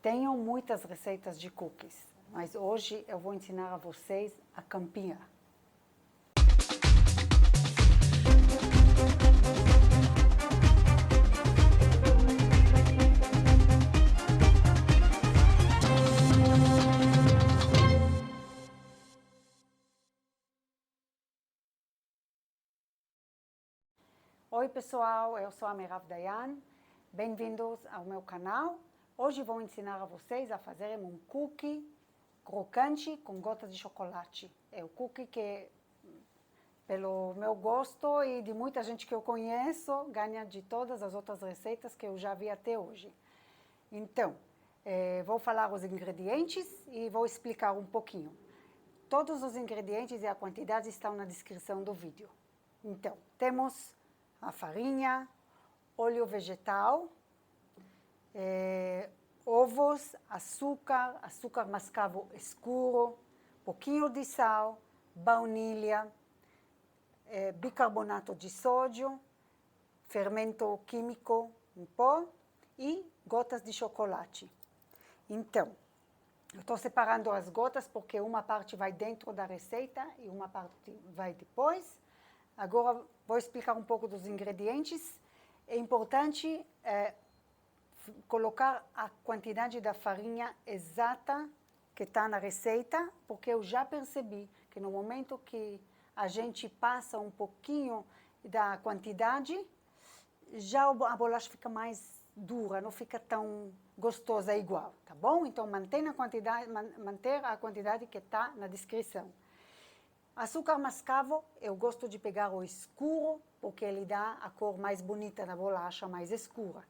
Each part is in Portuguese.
Tenho muitas receitas de cookies, mas hoje eu vou ensinar a vocês a campinha. Oi pessoal, eu sou a Merav Dayan, bem-vindos ao meu canal. Hoje vou ensinar a vocês a fazerem um cookie crocante com gotas de chocolate. É o cookie que, pelo meu gosto e de muita gente que eu conheço, ganha de todas as outras receitas que eu já vi até hoje. Então, vou falar os ingredientes e vou explicar um pouquinho. Todos os ingredientes e a quantidade estão na descrição do vídeo. Então, temos a farinha, óleo vegetal, ovos, açúcar mascavo escuro, pouquinho de sal, baunilha, bicarbonato de sódio, fermento químico em pó e gotas de chocolate. Então, eu estou separando as gotas porque uma parte vai dentro da receita e uma parte vai depois. Agora vou explicar um pouco dos ingredientes. É importante colocar a quantidade da farinha exata que está na receita, porque eu já percebi que no momento que a gente passa um pouquinho da quantidade, já a bolacha fica mais dura, não fica tão gostosa igual, tá bom? Então manter a quantidade que está na descrição. Açúcar mascavo, eu gosto de pegar o escuro, porque ele dá a cor mais bonita da bolacha, mais escura.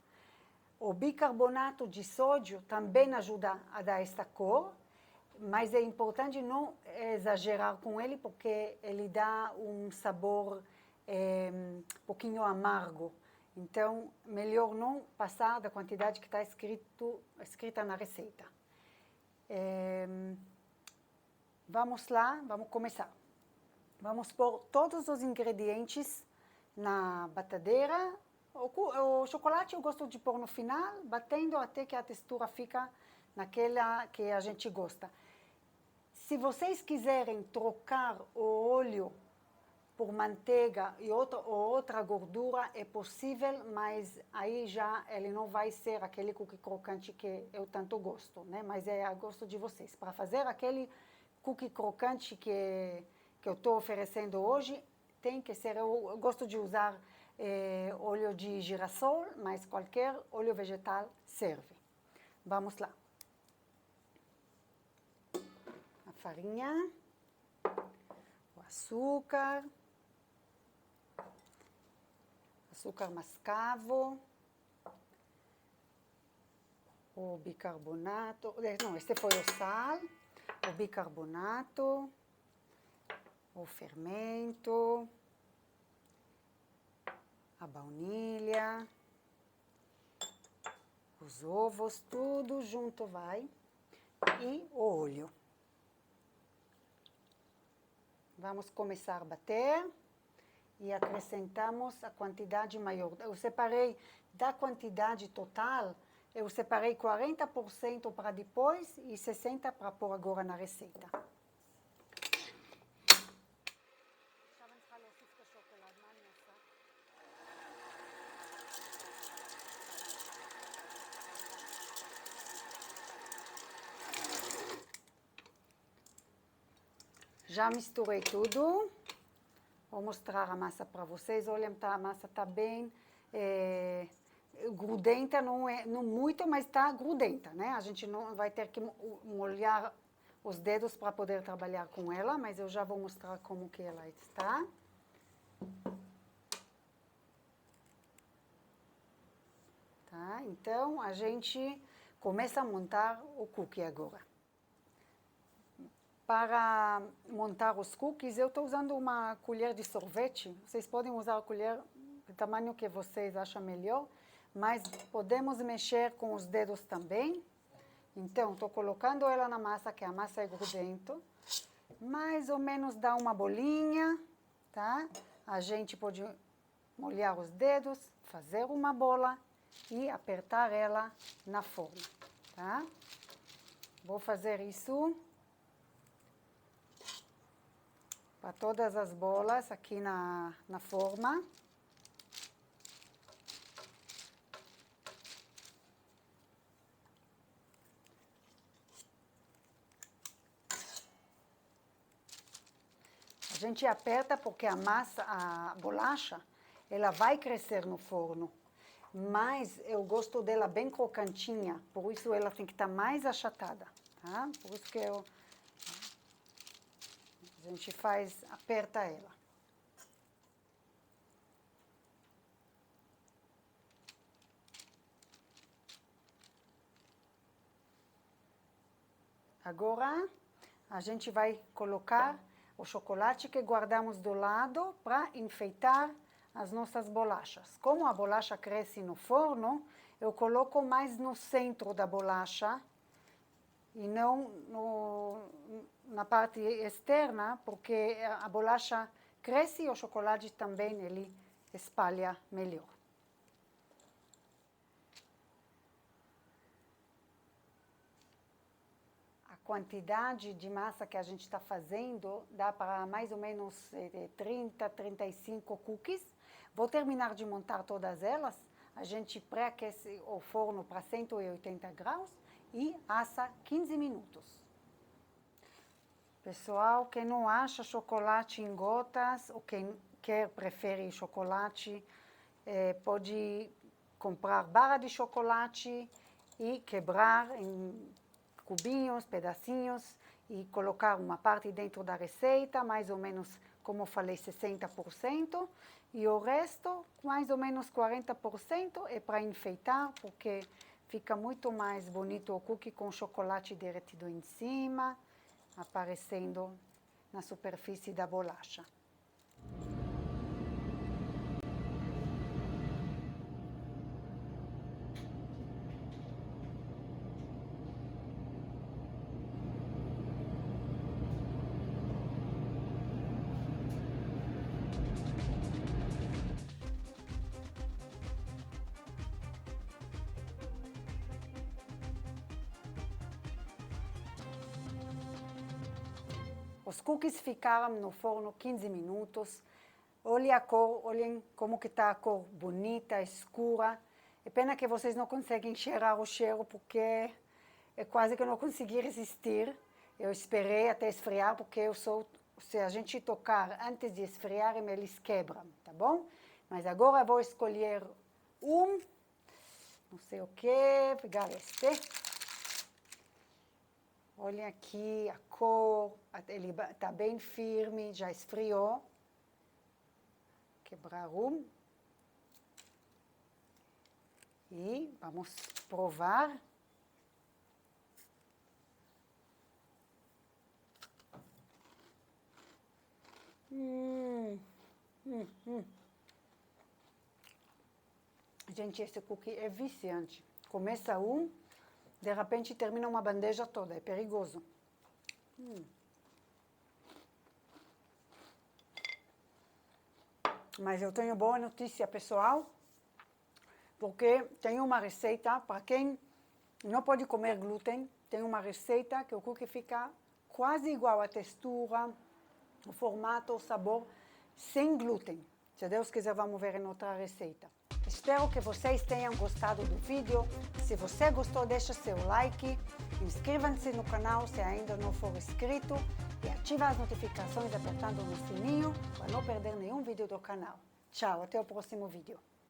O bicarbonato de sódio também ajuda a dar esta cor, mas é importante não exagerar com ele, porque ele dá um sabor um pouquinho amargo. Então, melhor não passar da quantidade que está escrita na receita. Vamos lá, vamos começar. Vamos pôr todos os ingredientes na batadeira. O chocolate eu gosto de pôr no final, batendo até que a textura fica naquela que a gente gosta. Se vocês quiserem trocar o óleo por manteiga e outra gordura, é possível, mas aí já ele não vai ser aquele cookie crocante que eu tanto gosto, né? Mas é a gosto de vocês. Para fazer aquele cookie crocante que eu estou oferecendo hoje, tem que ser, eu gosto de usar óleo de girassol, mas qualquer óleo vegetal serve. Vamos lá. A farinha, o açúcar mascavo, o bicarbonato, não, este foi o sal, o bicarbonato, o fermento, a baunilha, os ovos, tudo junto vai, e o óleo. Vamos começar a bater e acrescentamos a quantidade maior. Eu separei da quantidade total, eu separei 40% para depois e 60% para pôr agora na receita. Já misturei tudo. Vou mostrar a massa para vocês. Olha, a massa está bem grudenta, não muito, mas está grudenta, né? A gente não vai ter que molhar os dedos para poder trabalhar com ela, mas eu já vou mostrar como que ela está. Tá? Então, a gente começa a montar o cookie agora. Para montar os cookies, eu estou usando uma colher de sorvete. Vocês podem usar a colher do tamanho que vocês acham melhor, mas podemos mexer com os dedos também. Então, estou colocando ela na massa, que a massa é grudenta. Mais ou menos dá uma bolinha, tá? A gente pode molhar os dedos, fazer uma bola e apertar ela na forma. tá? Vou fazer isso para todas as bolas aqui na forma. A gente aperta porque a massa, a bolacha, ela vai crescer no forno. Mas eu gosto dela bem crocantinha, por isso ela tem que estar mais achatada, tá? Por isso que a gente aperta ela. Agora, a gente vai colocar o chocolate que guardamos do lado para enfeitar as nossas bolachas. Como a bolacha cresce no forno, eu coloco mais no centro da bolacha e não na parte externa, porque a bolacha cresce e o chocolate também ele espalha melhor. A quantidade de massa que a gente está fazendo dá para mais ou menos 30, 35 cookies. Vou terminar de montar todas elas. A gente pré-aquece o forno para 180 graus e assa 15 minutos. Pessoal, quem não acha chocolate em gotas, ou quem prefere chocolate, pode comprar barra de chocolate e quebrar em cubinhos, pedacinhos, e colocar uma parte dentro da receita, mais ou menos, como eu falei, 60%, e o resto, mais ou menos 40%, é para enfeitar, porque fica muito mais bonito o cookie com chocolate derretido em cima, aparecendo na superfície da bolacha. Os cookies ficaram no forno 15 minutos. Olhem a cor, olhem como que está a cor bonita, escura. É pena que vocês não conseguem cheirar o cheiro, porque é quase que eu não consegui resistir. Eu esperei até esfriar, porque se a gente tocar antes de esfriar, eles quebram, tá bom? Mas agora eu vou escolher não sei o que, pegar este. Olhem aqui a cor, ele está bem firme, já esfriou. Quebrar e vamos provar. Gente, esse cookie é viciante. Começa de repente termina uma bandeja toda, é perigoso. Mas eu tenho boa notícia, pessoal, porque tem uma receita, para quem não pode comer glúten, tem uma receita que o cookie fica quase igual à textura, o formato, o sabor, sem glúten. Se Deus quiser, vamos ver em outra receita. Espero que vocês tenham gostado do vídeo. Se você gostou, deixa seu like, inscreva-se no canal se ainda não for inscrito e ative as notificações apertando no sininho para não perder nenhum vídeo do canal. Tchau, até o próximo vídeo.